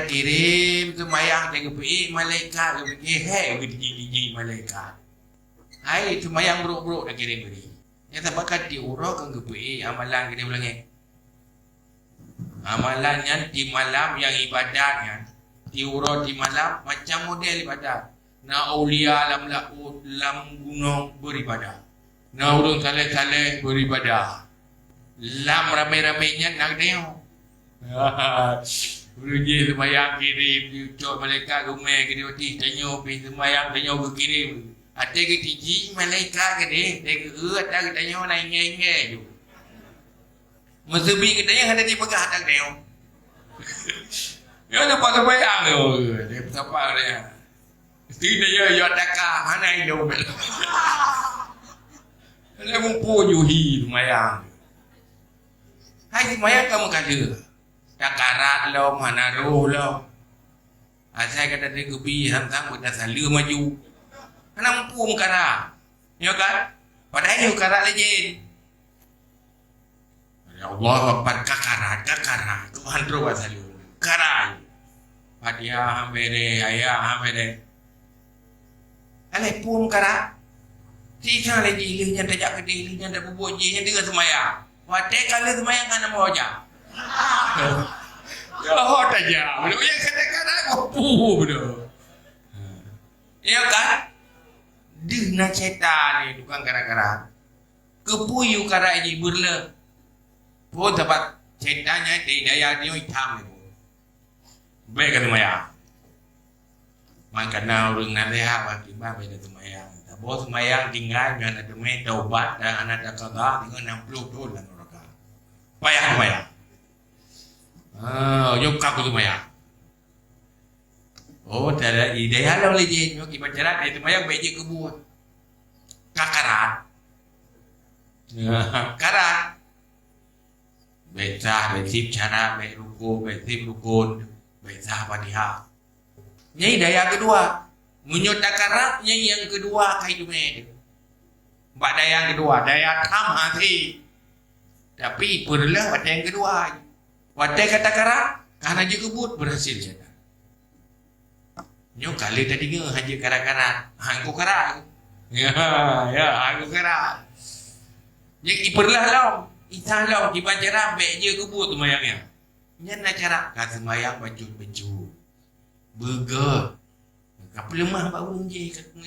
kirim semayang jaga pergi malaikat ke pergi ke gigi malaikat. Hai semayang buruk-buruk dah kirim beri. Yang tak bakal diurahkan ke pergi amalan kita ulangi. Amalannya di malam yang ibadatnya diurah di malam macam model ibadat. Na aulia lam laut lam gunung beribadah. Na urung saleh-saleh beribadah. Lam ramai-ramainya nak tengok. Uruji semayang kirim cucuk malaikat rumah ke dia tanya pergi semayang tanya ke kirim. Ada ke tiji malaikat ke dia? Dia ke ada ke tanya nak ingat-ingat je. Masa pergi ke tanya ada dia pegah tak tengok. Dia nampak semayang tu. Dia sampai dia. Tidak ya takah mana itu. Dia mumpul juhi semayang. Hai semayang kamu kata. Takarat lo, mana roh lo. Asal kata dia kebi, sang-sang kita salah maju. Kena mampu mengkarat. Ya kan? Padahal you karat lagi. Ya Allah, apa kakarat. Tuhan roh asal you. Karat. Padia hamere, ayah hamere. Alai pun karat. Tiga lagi ilihnya, tajak ke ilihnya, tak bubuh je, yang tiga semayang. Wadah kalau semayang kan nama wajah. Ya hot aja, belum yang kata-kata mampu betul. Ya kan? Dina setan ni bukan gara-gara. Kepuyu kara ini berle. Pun dapat setannya di daya dia hitam itu. Baik kata maya. Makanya orang nasihat bagi bapak itu maya. Bos maya tinggal dengan ada taubat dan anak kagak dengan 60 dolar neraka. Payah maya. Yuk aku tu maya. Oh, tak ideal lah boleh je. Yuk kita cerat itu maya baik je kebun. Kakarat. Karat. Becah, becip cara, bec ruku, becip rukun, becah padihah. Nyai daya kedua. Menyut karatnya yang kedua kai dume. Mbak daya yang kedua, daya tam hati. Tapi perlah pada yang kedua. Wadai kata karat, karena je kebut berhasil je. Nyo kali tadi nge haji karat-karat, hangku karat. Ya, hangku karat. Yang iperlah lau, itah lau di bancara baik je kebut tu mayangnya. Nya nak cara kata mayang baju-baju. Burger. Apa lemah pak urung je kata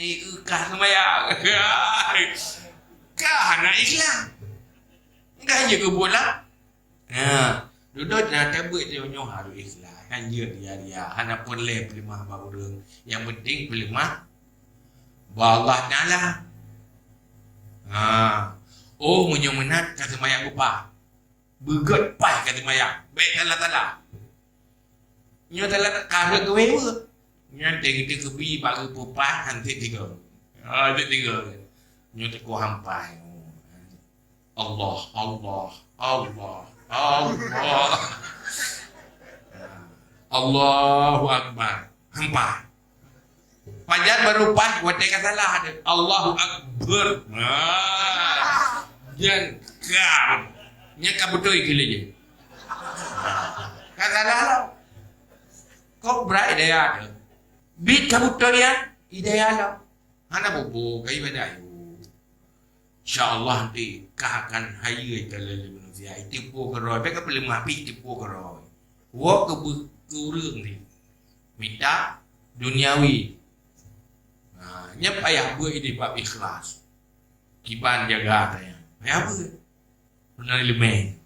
kah mayang. Kah nak Islam. Enggak je kebut lah. Ya. Duduk dah tabut dia nyoh harus ikhlas. Kan dia hana pun le pelimah ba urang. Yang penting pelimah ba Allah Taala. Oh munyo menat kata mayang upah. Begot pai kata mayang. Baik Allah Taala. Nyo Taala kahre ke wewe. Nyo kita kebi bagi pupah nanti tiga. Tiga. Nyo teku hampai. Allah. Allahu Akbar. Hempah. Pajar baru pas buat dia salah ada. Allahu Akbar. Jangan kau. Nya betul gila je. Kata salah. Kau berai daya ada. Bit kabutul ya. Idaya lah. Hana bobo kai badai. InsyaAllah nanti kah akan hayai kalau manusia tipu keroi. Mereka boleh mapi tipu keroi. Wah keburung ni. Minta duniawi. Nyap ayah buat ini bab ikhlas. Kiban jaga tanya. Ayah apa? Benar elemen.